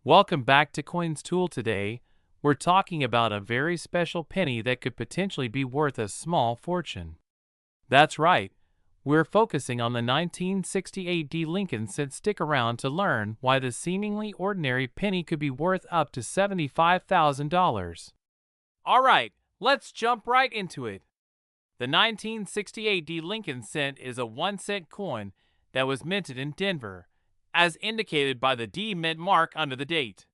Welcome back to Coins Tool. Today, we're talking about a very special penny that could potentially be worth a small fortune. That's right, we're focusing on the 1968 D Lincoln cent. Stick around to learn why the seemingly ordinary penny could be worth up to $75,000. Alright, let's jump right into it. The 1968 D Lincoln cent is a 1-cent coin that was minted in Denver, as indicated by the D mint mark under the date.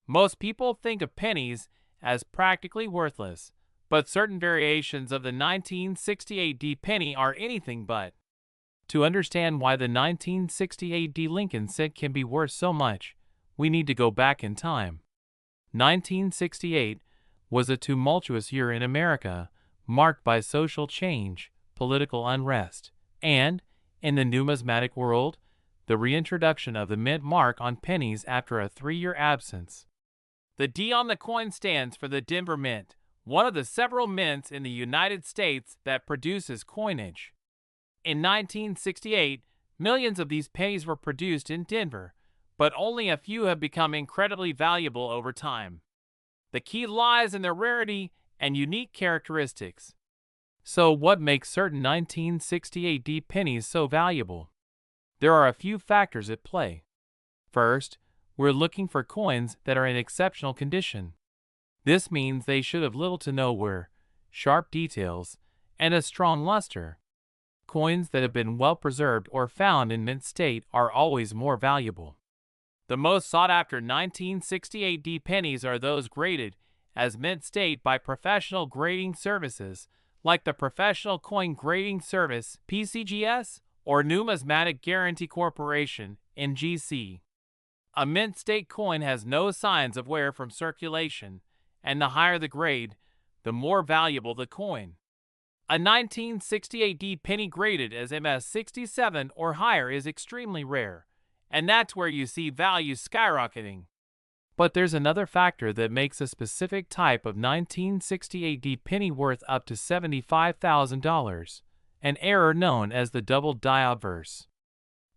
Most people think of pennies as practically worthless, but certain variations of the 1968 D penny are anything but. To understand why the 1968 D Lincoln cent can be worth so much, we need to go back in time. 1968 was a tumultuous year in America, marked by social change, political unrest, and, in the numismatic world, the reintroduction of the mint mark on pennies after a 3-year absence. The D on the coin stands for the Denver Mint, one of the several mints in the United States that produces coinage. In 1968, millions of these pennies were produced in Denver, but only a few have become incredibly valuable over time. The key lies in their rarity and unique characteristics. So what makes certain 1968 D pennies so valuable? There are a few factors at play. First, we're looking for coins that are in exceptional condition. This means they should have little to no wear, sharp details, and a strong luster. Coins that have been well preserved or found in mint state are always more valuable. The most sought-after 1968 D pennies are those graded as mint state by professional grading services like the Professional Coin Grading Service (PCGS) or Numismatic Guarantee Corporation (NGC). A mint state coin has no signs of wear from circulation, and the higher the grade, the more valuable the coin. A 1968 D penny graded as MS67 or higher is extremely rare, and that's where you see value skyrocketing. But there's another factor that makes a specific type of 1968 D penny worth up to $75,000, an error known as the double die obverse.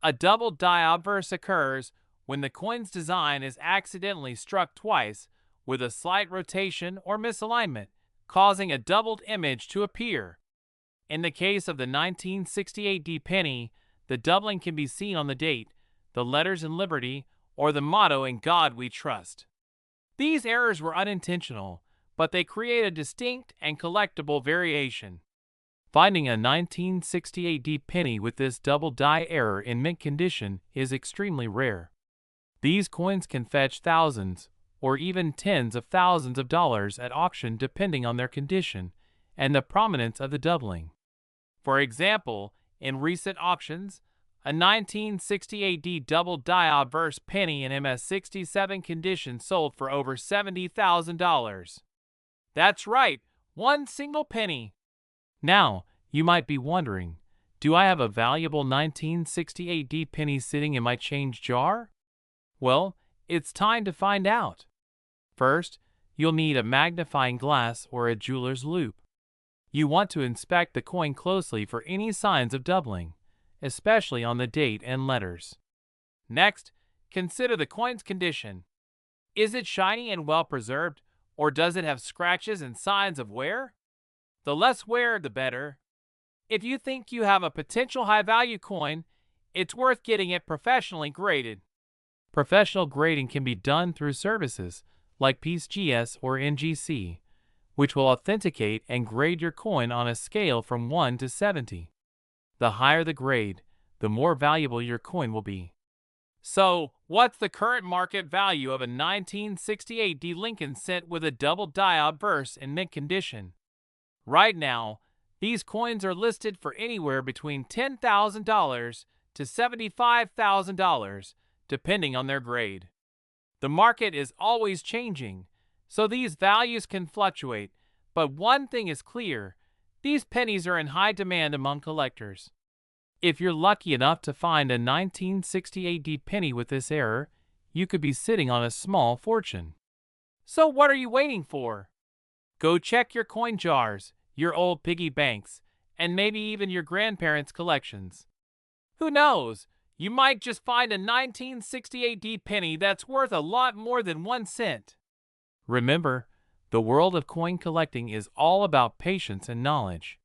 A double die obverse occurs when the coin's design is accidentally struck twice with a slight rotation or misalignment, causing a doubled image to appear. In the case of the 1968 D penny, the doubling can be seen on the date, the letters in Liberty, or the motto "In God We Trust." These errors were unintentional, but they create a distinct and collectible variation. Finding a 1968 D penny with this double die error in mint condition is extremely rare. These coins can fetch thousands, or even tens of thousands of dollars at auction depending on their condition and the prominence of the doubling. For example, in recent auctions, a 1968 D double die obverse penny in MS67 condition sold for over $70,000. That's right, one single penny. Now, you might be wondering, do I have a valuable 1968 D penny sitting in my change jar? Well, it's time to find out. First, you'll need a magnifying glass or a jeweler's loupe. You want to inspect the coin closely for any signs of doubling, especially on the date and letters. Next, consider the coin's condition. Is it shiny and well preserved, or does it have scratches and signs of wear? The less wear, the better. If you think you have a potential high-value coin, it's worth getting it professionally graded. Professional grading can be done through services like PCGS or NGC, which will authenticate and grade your coin on a scale from 1 to 70. The higher the grade, the more valuable your coin will be. So, what's the current market value of a 1968 D Lincoln cent with a double die obverse in mint condition? Right now, these coins are listed for anywhere between $10,000 to $75,000, depending on their grade. The market is always changing, so these values can fluctuate, but one thing is clear: these pennies are in high demand among collectors. If you're lucky enough to find a 1968 D penny with this error, you could be sitting on a small fortune. So what are you waiting for? Go check your coin jars, your old piggy banks, and maybe even your grandparents' collections. Who knows? you might just find a 1968 penny that's worth a lot more than 1 cent. Remember, the world of coin collecting is all about patience and knowledge.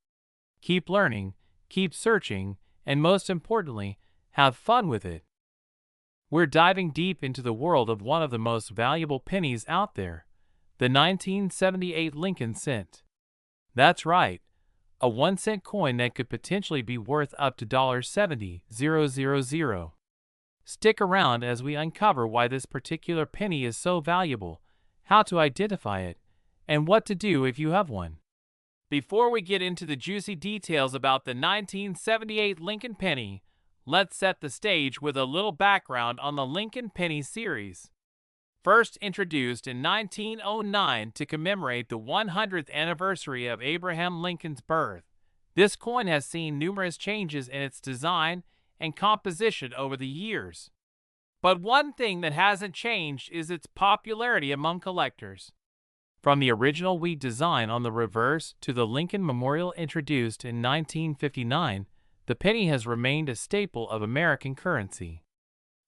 Keep learning, keep searching, and most importantly, have fun with it. We're diving deep into the world of one of the most valuable pennies out there, the 1978 Lincoln cent. That's right, a 1 cent coin that could potentially be worth up to $70,000. Stick around as we uncover why this particular penny is so valuable, how to identify it, and what to do if you have one. Before we get into the juicy details about the 1978 Lincoln penny, let's set the stage with a little background on the Lincoln penny series. First introduced in 1909 to commemorate the 100th anniversary of Abraham Lincoln's birth, this coin has seen numerous changes in its design and composition over the years. But one thing that hasn't changed is its popularity among collectors. From the original wheat design on the reverse to the Lincoln Memorial introduced in 1959, the penny has remained a staple of American currency.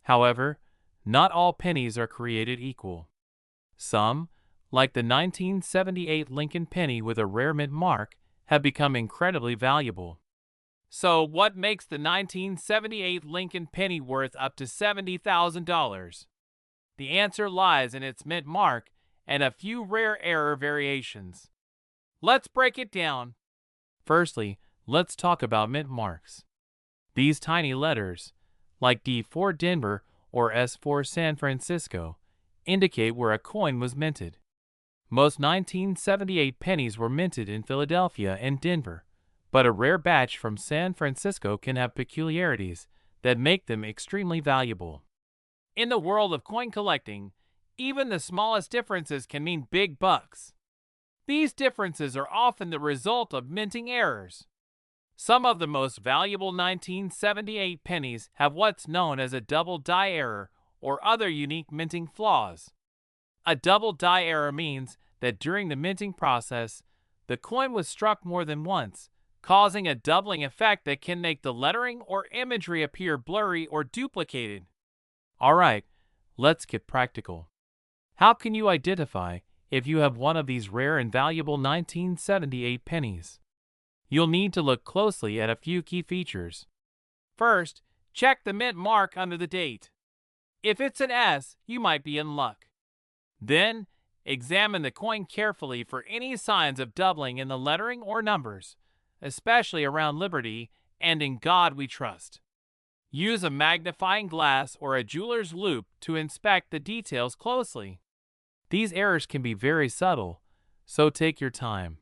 However, not all pennies are created equal. Some, like the 1978 Lincoln penny with a rare mint mark, have become incredibly valuable. So, what makes the 1978 Lincoln penny worth up to $70,000? The answer lies in its mint mark and a few rare error variations. Let's break it down. Firstly, let's talk about mint marks. These tiny letters, like D for Denver or S for San Francisco, indicate where a coin was minted. Most 1978 pennies were minted in Philadelphia and Denver, but a rare batch from San Francisco can have peculiarities that make them extremely valuable. In the world of coin collecting, even the smallest differences can mean big bucks. These differences are often the result of minting errors. Some of the most valuable 1978 pennies have what's known as a double die error or other unique minting flaws. A double die error means that during the minting process, the coin was struck more than once, causing a doubling effect that can make the lettering or imagery appear blurry or duplicated. Alright, let's get practical. How can you identify if you have one of these rare and valuable 1978 pennies? You'll need to look closely at a few key features. First, check the mint mark under the date. If it's an S, you might be in luck. Then, examine the coin carefully for any signs of doubling in the lettering or numbers, especially around Liberty and In God We Trust. Use a magnifying glass or a jeweler's loupe to inspect the details closely. These errors can be very subtle, so take your time.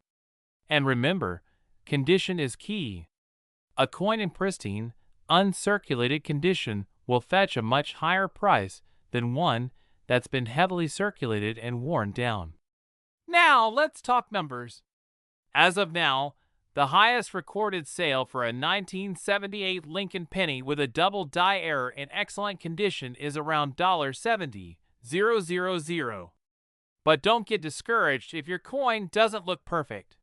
And remember, condition is key. A coin in pristine, uncirculated condition will fetch a much higher price than one that's been heavily circulated and worn down. Now, let's talk numbers. As of now, the highest recorded sale for a 1978 Lincoln penny with a double die error in excellent condition is around $70,000. But don't get discouraged if your coin doesn't look perfect.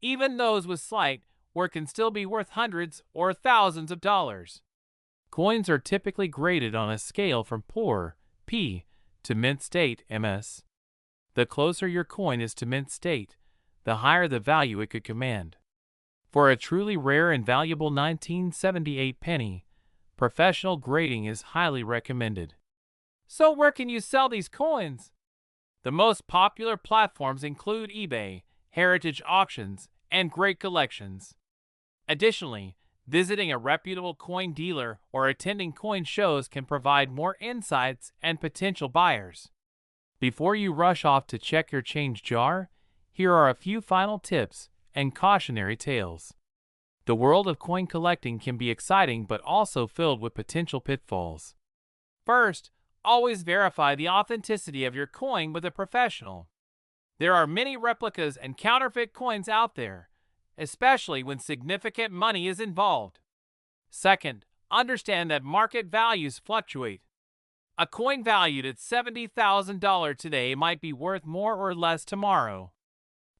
Even those with slight work can still be worth hundreds or thousands of dollars. Coins are typically graded on a scale from poor, P, to mint state, MS. The closer your coin is to mint state, the higher the value it could command. For a truly rare and valuable 1978 penny, professional grading is highly recommended. So where can you sell these coins? The most popular platforms include eBay, heritage auctions, and great collections. Additionally, visiting a reputable coin dealer or attending coin shows can provide more insights and potential buyers. Before you rush off to check your change jar, here are a few final tips and cautionary tales. The world of coin collecting can be exciting but also filled with potential pitfalls. First, always verify the authenticity of your coin with a professional. There are many replicas and counterfeit coins out there, especially when significant money is involved. Second, understand that market values fluctuate. A coin valued at $70,000 today might be worth more or less tomorrow.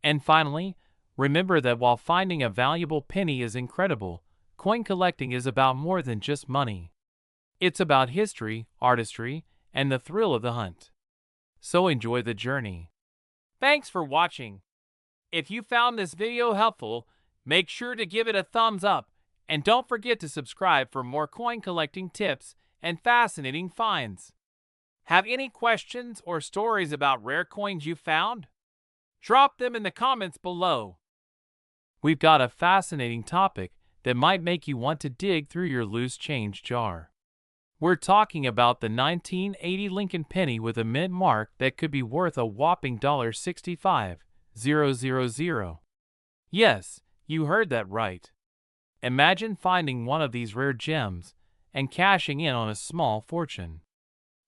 And finally, remember that while finding a valuable penny is incredible, coin collecting is about more than just money. It's about history, artistry, and the thrill of the hunt. So enjoy the journey. Thanks for watching. If you found this video helpful, make sure to give it a thumbs up, and don't forget to subscribe for more coin collecting tips and fascinating finds. Have any questions or stories about rare coins you found? Drop them in the comments below. We've got a fascinating topic that might make you want to dig through your loose change jar. We're talking about the 1980 Lincoln penny with a mint mark that could be worth a whopping $65,000. Yes, you heard that right. Imagine finding one of these rare gems and cashing in on a small fortune.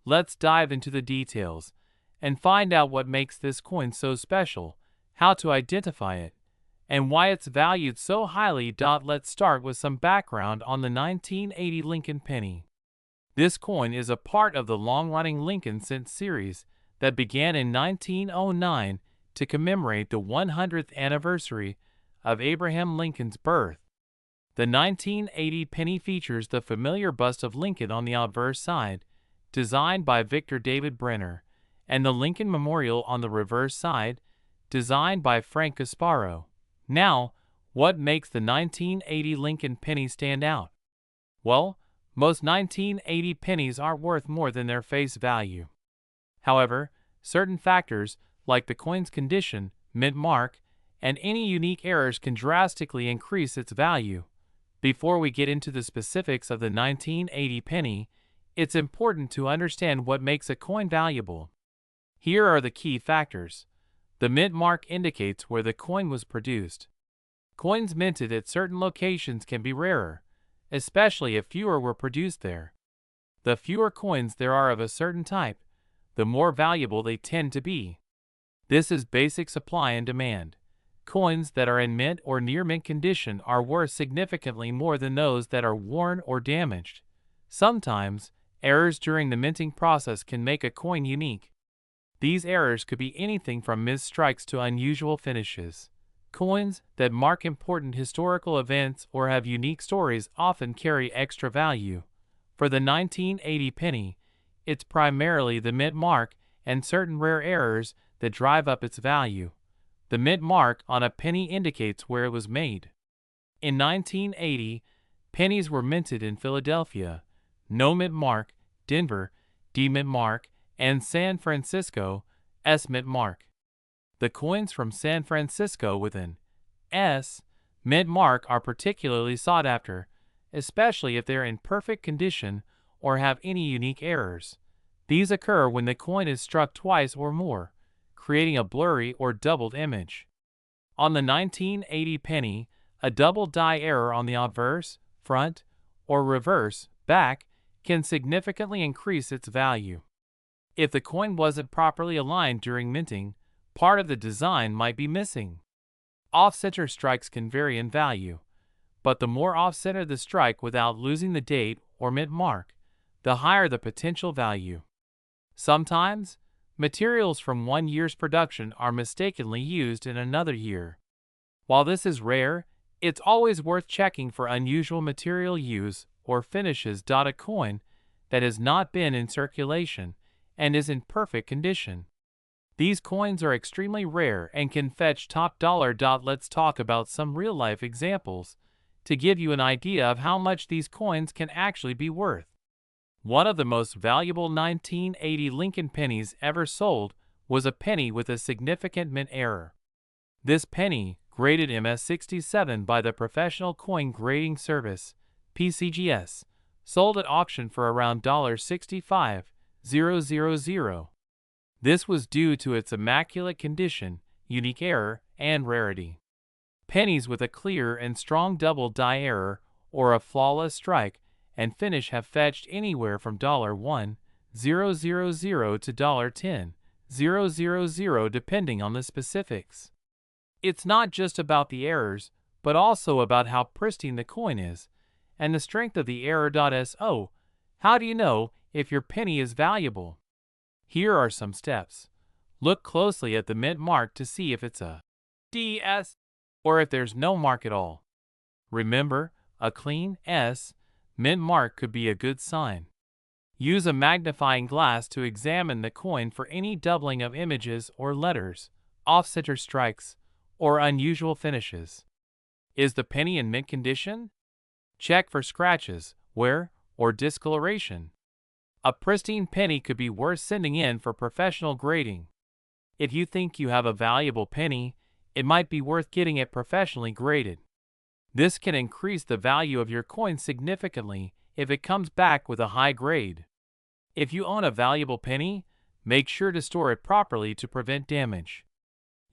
Let's dive into the details and find out what makes this coin so special, how to identify it, and why it's valued so highly. Let's start with some background on the 1980 Lincoln penny. This coin is a part of the long-running Lincoln Cent series that began in 1909 to commemorate the 100th anniversary of Abraham Lincoln's birth. The 1980 penny features the familiar bust of Lincoln on the obverse side, designed by Victor David Brenner, and the Lincoln Memorial on the reverse side, designed by Frank Gasparo. Now, what makes the 1980 Lincoln penny stand out? Well, most 1980 pennies aren't worth more than their face value. However, certain factors, like the coin's condition, mint mark, and any unique errors can drastically increase its value. Before we get into the specifics of the 1980 penny, it's important to understand what makes a coin valuable. Here are the key factors. The mint mark indicates where the coin was produced. Coins minted at certain locations can be rarer, especially if fewer were produced there. The fewer coins there are of a certain type, the more valuable they tend to be. This is basic supply and demand. Coins that are in mint or near mint condition are worth significantly more than those that are worn or damaged. Sometimes, errors during the minting process can make a coin unique. These errors could be anything from missed strikes to unusual finishes. Coins that mark important historical events or have unique stories often carry extra value. For the 1980 penny, it's primarily the mint mark and certain rare errors that drive up its value. The mint mark on a penny indicates where it was made. In 1980, pennies were minted in Philadelphia, no mint mark, Denver, D mint mark, and San Francisco, S mint mark. The coins from San Francisco with an S mint mark are particularly sought after, especially if they're in perfect condition or have any unique errors. These occur when the coin is struck twice or more, creating a blurry or doubled image. On the 1980 penny, a double die error on the obverse, front, or reverse, back, can significantly increase its value. If the coin wasn't properly aligned during minting, part of the design might be missing. Off-center strikes can vary in value, but the more off-center the strike without losing the date or mint mark, the higher the potential value. Sometimes, materials from one year's production are mistakenly used in another year. While this is rare, it's always worth checking for unusual material use or finishes. A coin that has not been in circulation and is in perfect condition. These coins are extremely rare and can fetch top dollar. Let's talk about some real-life examples to give you an idea of how much these coins can actually be worth. One of the most valuable 1980 Lincoln pennies ever sold was a penny with a significant mint error. This penny, graded MS67 by the Professional Coin Grading Service, PCGS, sold at auction for around $65,000. This was due to its immaculate condition, unique error, and rarity. Pennies with a clear and strong double die error or a flawless strike and finish have fetched anywhere from $1,000 to $10,000 depending on the specifics. It's not just about the errors, but also about how pristine the coin is and the strength of the error. So, how do you know if your penny is valuable? Here are some steps. Look closely at the mint mark to see if it's a DS or if there's no mark at all. Remember, a clean S mint mark could be a good sign. Use a magnifying glass to examine the coin for any doubling of images or letters, off-center strikes, or unusual finishes. Is the penny in mint condition? Check for scratches, wear, or discoloration. A pristine penny could be worth sending in for professional grading. If you think you have a valuable penny, it might be worth getting it professionally graded. This can increase the value of your coin significantly if it comes back with a high grade. If you own a valuable penny, make sure to store it properly to prevent damage.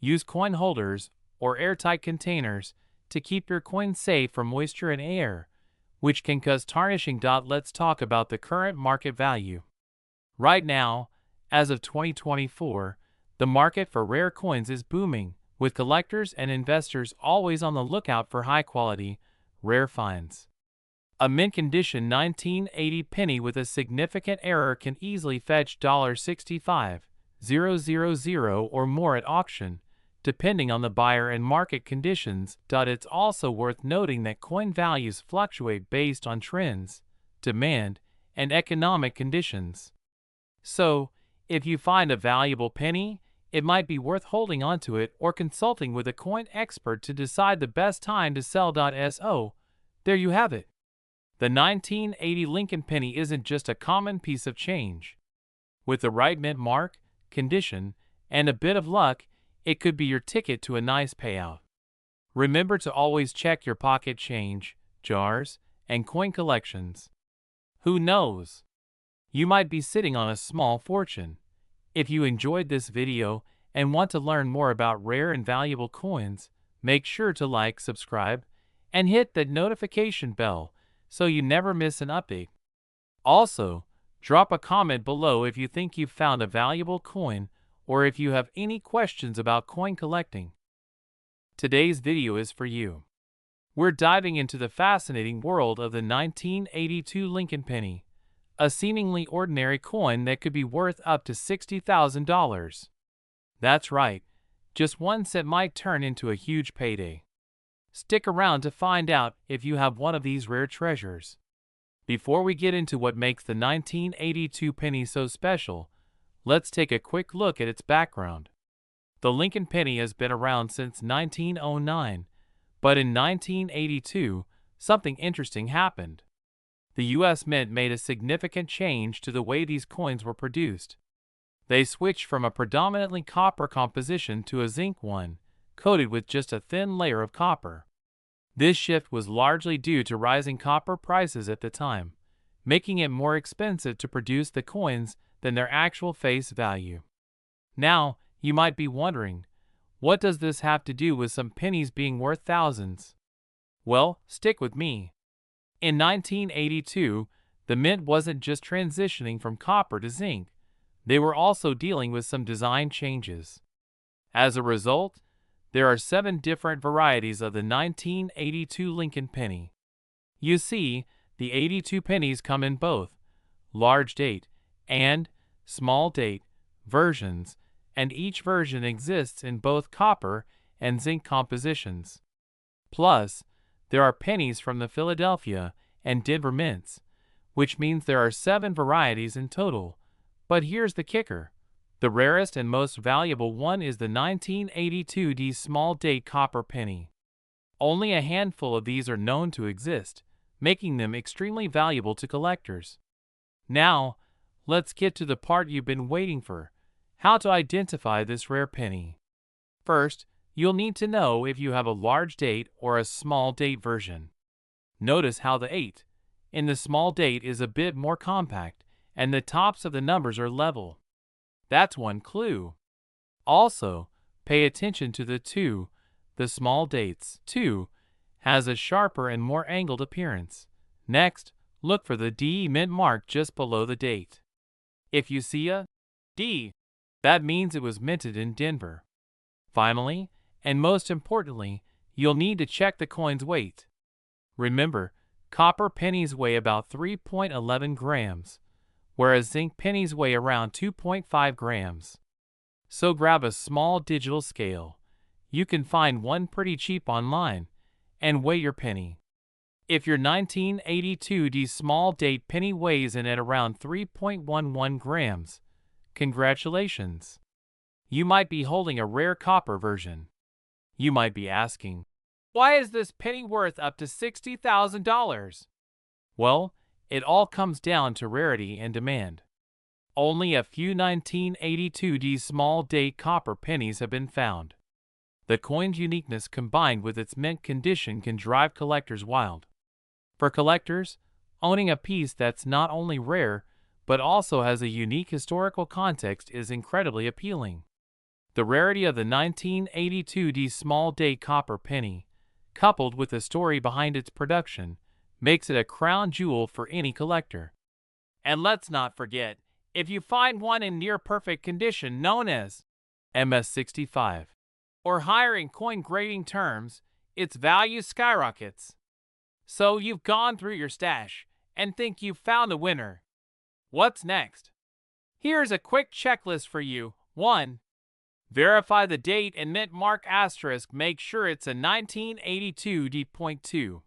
Use coin holders or airtight containers to keep your coin safe from moisture and air, which can cause tarnishing. Let's talk about the current market value. Right now, as of 2024, the market for rare coins is booming, with collectors and investors always on the lookout for high-quality, rare finds. A mint-condition 1980 penny with a significant error can easily fetch $65,000 or more at auction, depending on the buyer and market conditions. It's also worth noting that coin values fluctuate based on trends, demand, and economic conditions. So, if you find a valuable penny, it might be worth holding onto it or consulting with a coin expert to decide the best time to sell. So, there you have it. The 1980 Lincoln penny isn't just a common piece of change. With the right mint mark, condition, and a bit of luck, it could be your ticket to a nice payout. Remember to always check your pocket change, jars, and coin collections. Who knows? You might be sitting on a small fortune. If you enjoyed this video and want to learn more about rare and valuable coins, make sure to like, subscribe, and hit that notification bell so you never miss an update. Also, drop a comment below if you think you've found a valuable coin or if you have any questions about coin collecting. Today's video is for you. We're diving into the fascinating world of the 1982 Lincoln penny, a seemingly ordinary coin that could be worth up to $60,000. That's right, just 1 cent might turn into a huge payday. Stick around to find out if you have one of these rare treasures. Before we get into what makes the 1982 penny so special, let's take a quick look at its background. The Lincoln penny has been around since 1909, but in 1982, something interesting happened. The U.S. Mint made a significant change to the way these coins were produced. They switched from a predominantly copper composition to a zinc one, coated with just a thin layer of copper. This shift was largely due to rising copper prices at the time, making it more expensive to produce the coins than their actual face value. Now, you might be wondering, what does this have to do with some pennies being worth thousands? Well, stick with me. In 1982, the mint wasn't just transitioning from copper to zinc, they were also dealing with some design changes. As a result, there are 7 different varieties of the 1982 Lincoln penny. You see, the 82 pennies come in both large date and small date versions, and each version exists in both copper and zinc compositions. Plus, there are pennies from the Philadelphia and Denver mints, which means there are 7 varieties in total. But here's the kicker. The rarest and most valuable one is the 1982 small date copper penny. Only a handful of these are known to exist, making them extremely valuable to collectors. Now, let's get to the part you've been waiting for: how to identify this rare penny. First, you'll need to know if you have a large date or a small date version. Notice how the 8 in the small date is a bit more compact, and the tops of the numbers are level. That's one clue. Also, pay attention to the 2, the small dates. 2 has a sharper and more angled appearance. Next, look for the D mint mark just below the date. If you see a D, that means it was minted in Denver. Finally, and most importantly, you'll need to check the coin's weight. Remember, copper pennies weigh about 3.11 grams, whereas zinc pennies weigh around 2.5 grams. So grab a small digital scale. You can find one pretty cheap online, and weigh your penny. If your 1982 small date penny weighs in at around 3.11 grams, congratulations. You might be holding a rare copper version. You might be asking, why is this penny worth up to $60,000? Well, it all comes down to rarity and demand. Only a few 1982 small date copper pennies have been found. The coin's uniqueness combined with its mint condition can drive collectors wild. For collectors, owning a piece that's not only rare, but also has a unique historical context is incredibly appealing. The rarity of the 1982 small date copper penny, coupled with the story behind its production, makes it a crown jewel for any collector. And let's not forget, if you find one in near-perfect condition known as MS65, or higher in coin grading terms, its value skyrockets. So you've gone through your stash and think you've found a winner. What's next? Here's a quick checklist for you. 1. Verify the date and mint mark asterisk. Make sure it's a 1982 D.2.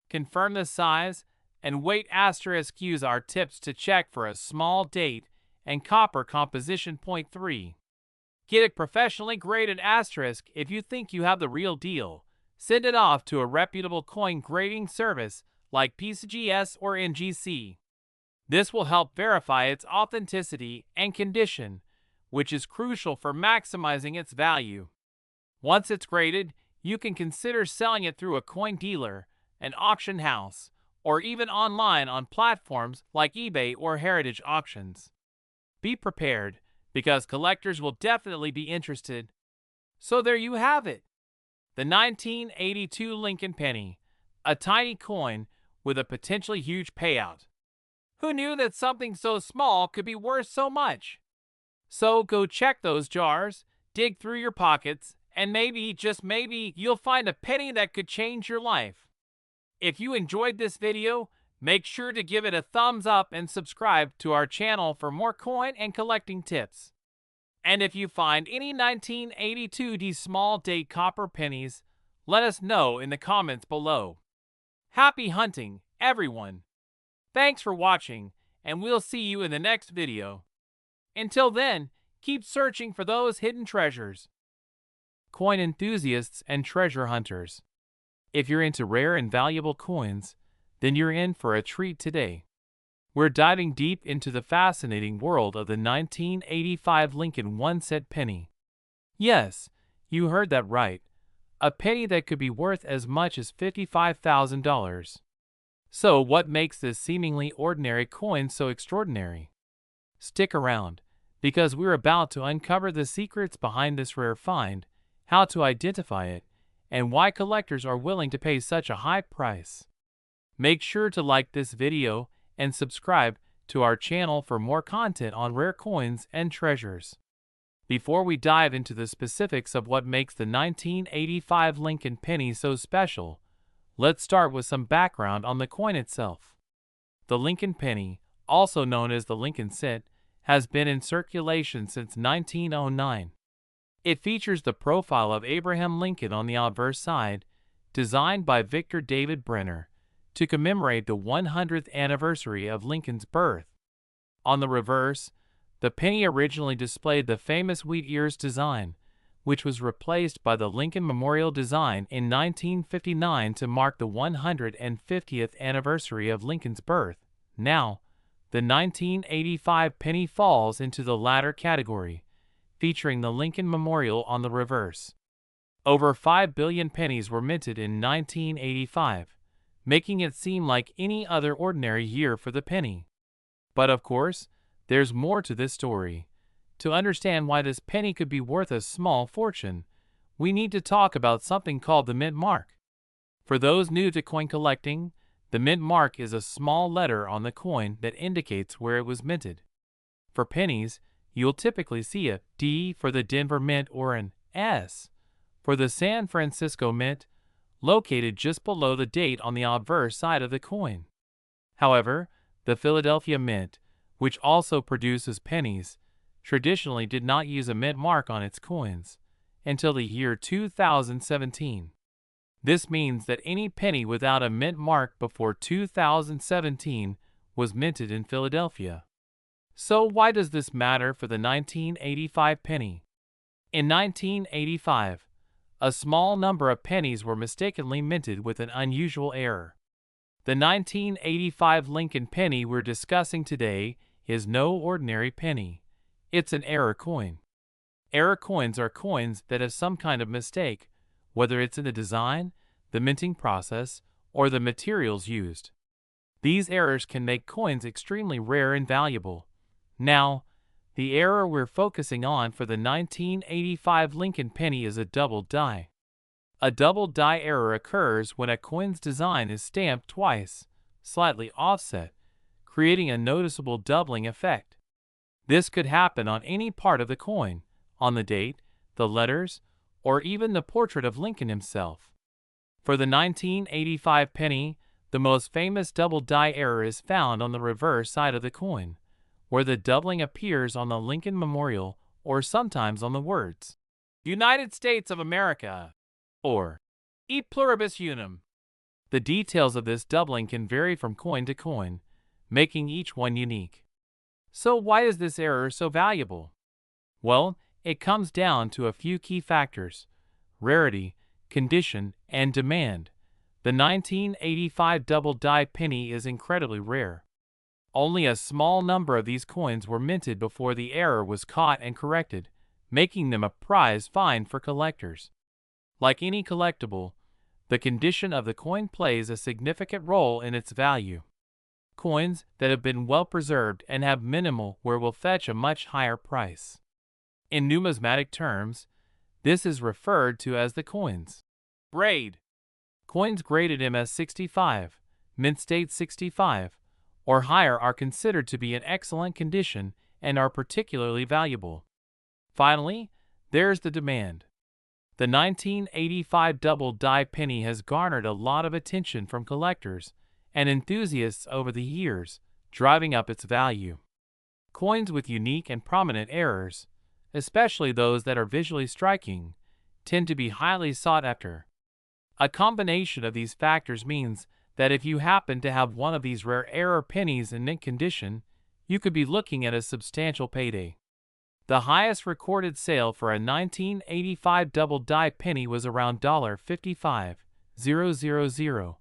Confirm the size and weight asterisk. Use our tips to check for a small date and copper composition. 3. Get a professionally graded asterisk. If you think you have the real deal, send it off to a reputable coin grading service like PCGS or NGC. This will help verify its authenticity and condition, which is crucial for maximizing its value. Once it's graded, you can consider selling it through a coin dealer, an auction house, or even online on platforms like eBay or Heritage Auctions. Be prepared, because collectors will definitely be interested. So there you have it. The 1982 Lincoln Penny, a tiny coin with a potentially huge payout. Who knew that something so small could be worth so much? So go check those jars, dig through your pockets, and maybe, just maybe, you'll find a penny that could change your life. If you enjoyed this video, make sure to give it a thumbs up and subscribe to our channel for more coin and collecting tips. And if you find any 1982 small date copper pennies, let us know in the comments below. Happy hunting, everyone! Thanks for watching, and we'll see you in the next video. Until then, keep searching for those hidden treasures. Coin enthusiasts and treasure hunters. If you're into rare and valuable coins, then you're in for a treat today. We're diving deep into the fascinating world of the 1985 Lincoln one-cent penny. Yes, you heard that right. A penny that could be worth as much as $55,000. So what makes this seemingly ordinary coin so extraordinary? Stick around, because we're about to uncover the secrets behind this rare find, how to identify it, and why collectors are willing to pay such a high price. Make sure to like this video and subscribe to our channel for more content on rare coins and treasures. Before we dive into the specifics of what makes the 1985 Lincoln penny so special, let's start with some background on the coin itself. The Lincoln penny, also known as the Lincoln cent, has been in circulation since 1909. It features the profile of Abraham Lincoln on the obverse side, designed by Victor David Brenner, to commemorate the 100th anniversary of Lincoln's birth. On the reverse, the penny originally displayed the famous wheat ears design, which was replaced by the Lincoln Memorial design in 1959 to mark the 150th anniversary of Lincoln's birth. Now, the 1985 penny falls into the latter category, featuring the Lincoln Memorial on the reverse. Over 5 billion pennies were minted in 1985, making it seem like any other ordinary year for the penny. But of course, there's more to this story. To understand why this penny could be worth a small fortune, we need to talk about something called the mint mark. For those new to coin collecting, the mint mark is a small letter on the coin that indicates where it was minted. For pennies, you'll typically see a D for the Denver Mint or an S for the San Francisco Mint, located just below the date on the obverse side of the coin. However, the Philadelphia Mint, which also produces pennies, traditionally did not use a mint mark on its coins until the year 2017. This means that any penny without a mint mark before 2017 was minted in Philadelphia. So why does this matter for the 1985 penny? In 1985, a small number of pennies were mistakenly minted with an unusual error. The 1985 Lincoln penny we're discussing today is no ordinary penny. It's an error coin. Error coins are coins that have some kind of mistake, whether it's in the design, the minting process, or the materials used. These errors can make coins extremely rare and valuable. Now, the error we're focusing on for the 1985 Lincoln penny is a double die. A double die error occurs when a coin's design is stamped twice, slightly offset, creating a noticeable doubling effect. This could happen on any part of the coin, on the date, the letters, or even the portrait of Lincoln himself. For the 1985 penny, the most famous double die error is found on the reverse side of the coin, where the doubling appears on the Lincoln Memorial or sometimes on the words, United States of America, or E pluribus unum. The details of this doubling can vary from coin to coin, making each one unique. So why is this error so valuable? Well, it comes down to a few key factors: rarity, condition, and demand. The 1985 double die penny is incredibly rare. Only a small number of these coins were minted before the error was caught and corrected, making them a prize find for collectors. Like any collectible, the condition of the coin plays a significant role in its value. Coins that have been well preserved and have minimal wear will fetch a much higher price. In numismatic terms, this is referred to as the coin's grade. Coins graded MS-65, mint state 65, or higher are considered to be in excellent condition and are particularly valuable. Finally, there's the demand. The 1985 double die penny has garnered a lot of attention from collectors and enthusiasts over the years, driving up its value. Coins with unique and prominent errors, especially those that are visually striking, tend to be highly sought after. A combination of these factors means that if you happen to have one of these rare error pennies in mint condition, you could be looking at a substantial payday. The highest recorded sale for a 1985 double die penny was around $55,000,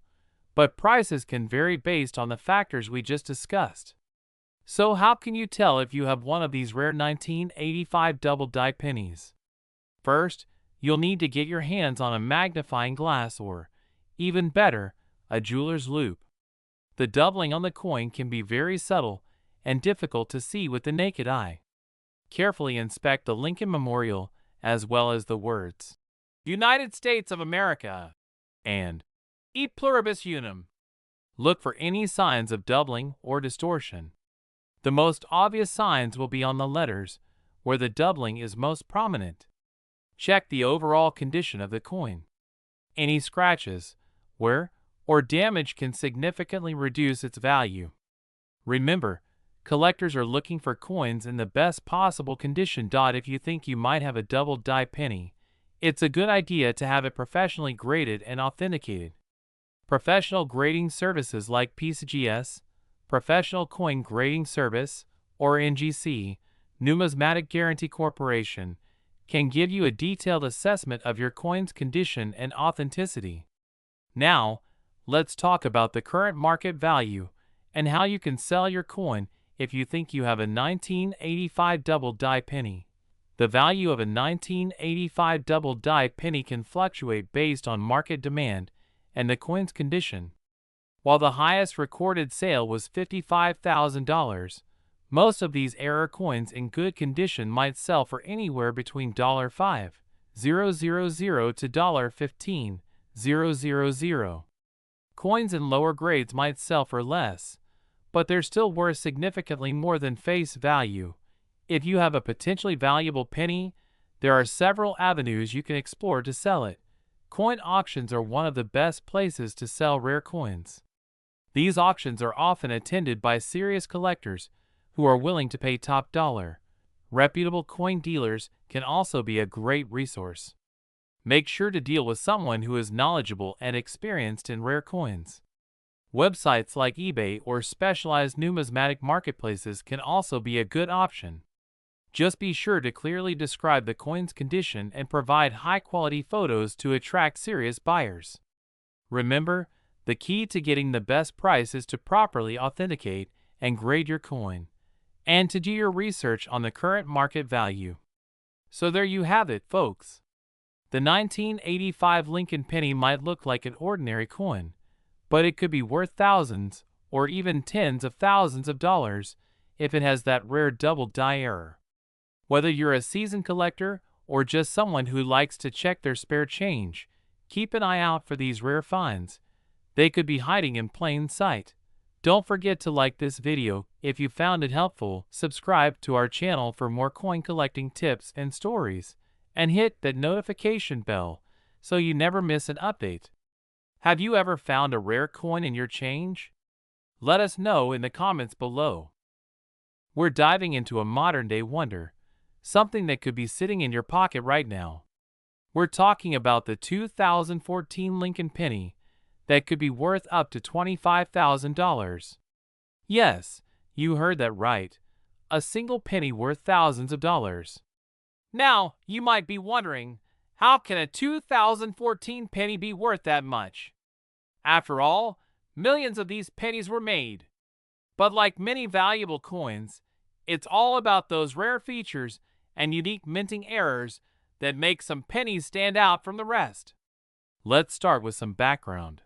but prices can vary based on the factors we just discussed. So how can you tell if you have one of these rare 1985 double die pennies? First, you'll need to get your hands on a magnifying glass or, even better, a jeweler's loupe. The doubling on the coin can be very subtle and difficult to see with the naked eye. Carefully inspect the Lincoln Memorial as well as the words, United States of America, and E pluribus unum. Look for any signs of doubling or distortion. The most obvious signs will be on the letters, where the doubling is most prominent. Check the overall condition of the coin. Any scratches, wear, or damage can significantly reduce its value. Remember, collectors are looking for coins in the best possible condition. If you think you might have a double die penny, it's a good idea to have it professionally graded and authenticated. Professional grading services like PCGS, Professional Coin Grading Service, or NGC, Numismatic Guarantee Corporation, can give you a detailed assessment of your coin's condition and authenticity. Now, let's talk about the current market value and how you can sell your coin if you think you have a 1985 double die penny. The value of a 1985 double die penny can fluctuate based on market demand and the coin's condition. While the highest recorded sale was $55,000, most of these error coins in good condition might sell for anywhere between $5,000 to $15,000. Coins in lower grades might sell for less, but they're still worth significantly more than face value. If you have a potentially valuable penny, there are several avenues you can explore to sell it. Coin auctions are one of the best places to sell rare coins. These auctions are often attended by serious collectors who are willing to pay top dollar. Reputable coin dealers can also be a great resource. Make sure to deal with someone who is knowledgeable and experienced in rare coins. Websites like eBay or specialized numismatic marketplaces can also be a good option. Just be sure to clearly describe the coin's condition and provide high-quality photos to attract serious buyers. Remember, the key to getting the best price is to properly authenticate and grade your coin, and to do your research on the current market value. So there you have it, folks. The 1985 Lincoln penny might look like an ordinary coin, but it could be worth thousands or even tens of thousands of dollars if it has that rare double die error. Whether you're a seasoned collector or just someone who likes to check their spare change, keep an eye out for these rare finds. They could be hiding in plain sight. Don't forget to like this video if you found it helpful, subscribe to our channel for more coin collecting tips and stories, and hit that notification bell so you never miss an update. Have you ever found a rare coin in your change? Let us know in the comments below. We're diving into a modern-day wonder, something that could be sitting in your pocket right now. We're talking about the 2014 Lincoln penny that could be worth up to $25,000. Yes, you heard that right. A single penny worth thousands of dollars. Now, you might be wondering, how can a 2014 penny be worth that much? After all, millions of these pennies were made. But like many valuable coins, it's all about those rare features and unique minting errors that make some pennies stand out from the rest. Let's start with some background.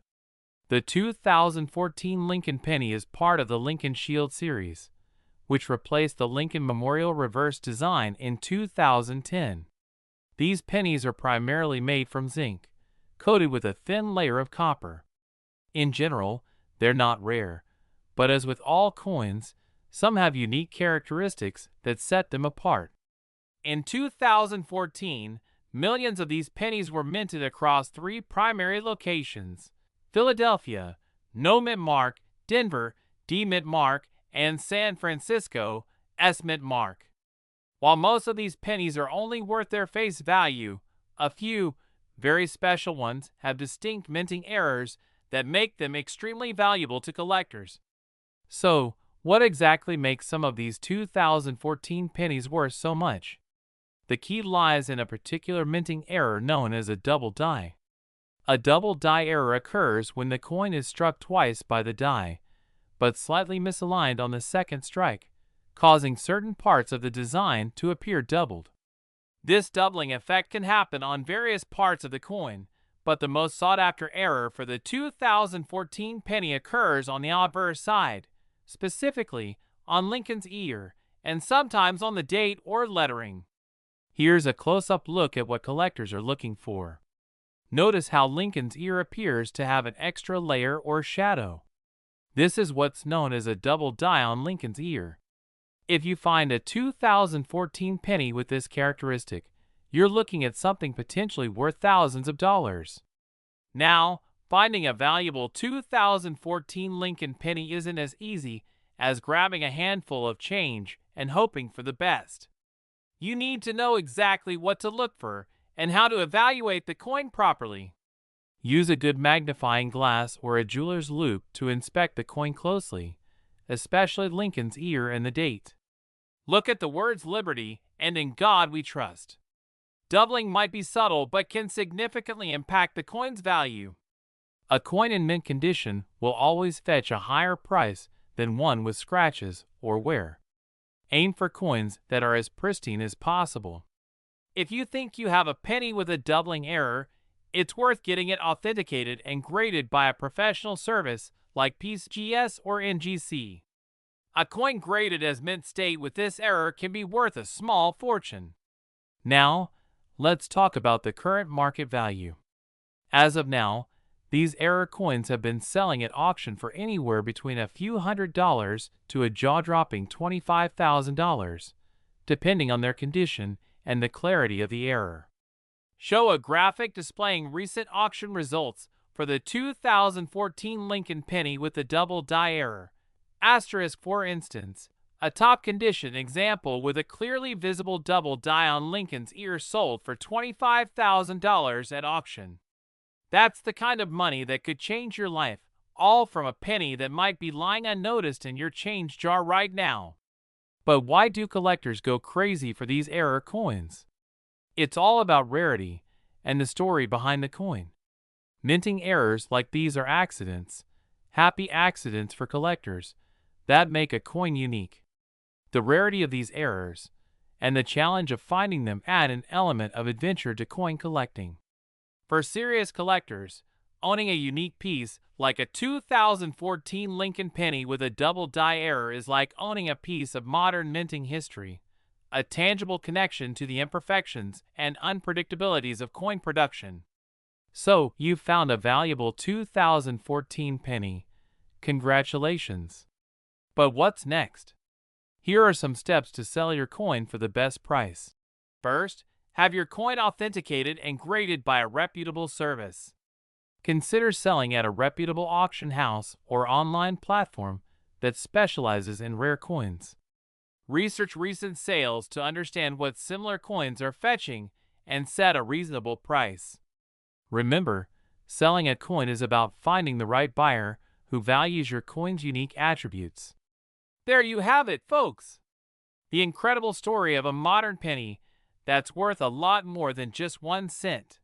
The 2014 Lincoln penny is part of the Lincoln Shield series, which replaced the Lincoln Memorial reverse design in 2010. These pennies are primarily made from zinc, coated with a thin layer of copper. In general, they're not rare, but as with all coins, some have unique characteristics that set them apart. In 2014, millions of these pennies were minted across 3 primary locations: Philadelphia, No Mint Mark, Denver, D Mint Mark, and San Francisco, S Mint Mark. While most of these pennies are only worth their face value, a few, very special ones have distinct minting errors that make them extremely valuable to collectors. So, what exactly makes some of these 2014 pennies worth so much? The key lies in a particular minting error known as a double die. A double die error occurs when the coin is struck twice by the die, but slightly misaligned on the second strike, causing certain parts of the design to appear doubled. This doubling effect can happen on various parts of the coin, but the most sought-after error for the 2014 penny occurs on the obverse side, specifically on Lincoln's ear, and sometimes on the date or lettering. Here's a close-up look at what collectors are looking for. Notice how Lincoln's ear appears to have an extra layer or shadow. This is what's known as a double die on Lincoln's ear. If you find a 2014 penny with this characteristic, you're looking at something potentially worth thousands of dollars. Now, finding a valuable 2014 Lincoln penny isn't as easy as grabbing a handful of change and hoping for the best. You need to know exactly what to look for and how to evaluate the coin properly. Use a good magnifying glass or a jeweler's loupe to inspect the coin closely, especially Lincoln's ear and the date. Look at the words Liberty and In God We Trust. Doubling might be subtle but can significantly impact the coin's value. A coin in mint condition will always fetch a higher price than one with scratches or wear. Aim for coins that are as pristine as possible. If you think you have a penny with a doubling error, it's worth getting it authenticated and graded by a professional service like PCGS or NGC. A coin graded as mint state with this error can be worth a small fortune. Now, let's talk about the current market value. As of now, these error coins have been selling at auction for anywhere between a few $100s to a jaw-dropping $25,000, depending on their condition and the clarity of the error. Show a graphic displaying recent auction results for the 2014 Lincoln penny with the double die error. Asterisk, for instance, A top condition example with a clearly visible double die on Lincoln's ear sold for $25,000 at auction. That's the kind of money that could change your life, all from a penny that might be lying unnoticed in your change jar right now. But why do collectors go crazy for these error coins? It's all about rarity and the story behind the coin. Minting errors like these are accidents, happy accidents for collectors, that make a coin unique. The rarity of these errors and the challenge of finding them add an element of adventure to coin collecting. For serious collectors, owning a unique piece like a 2014 Lincoln penny with a double die error is like owning a piece of modern minting history, a tangible connection to the imperfections and unpredictabilities of coin production. So, you've found a valuable 2014 penny. Congratulations! But what's next? Here are some steps to sell your coin for the best price. First, have your coin authenticated and graded by a reputable service. Consider selling at a reputable auction house or online platform that specializes in rare coins. Research recent sales to understand what similar coins are fetching and set a reasonable price. Remember, selling a coin is about finding the right buyer who values your coin's unique attributes. There you have it, folks! The incredible story of a modern penny that's worth a lot more than just 1 cent.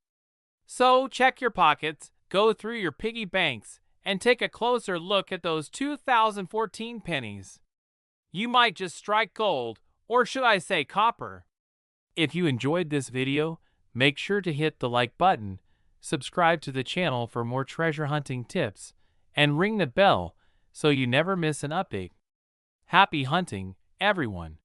So check your pockets, go through your piggy banks, and take a closer look at those 2014 pennies. You might just strike gold, or should I say copper. If you enjoyed this video, make sure to hit the like button, subscribe to the channel for more treasure hunting tips, and ring the bell so you never miss an update. Happy hunting, everyone!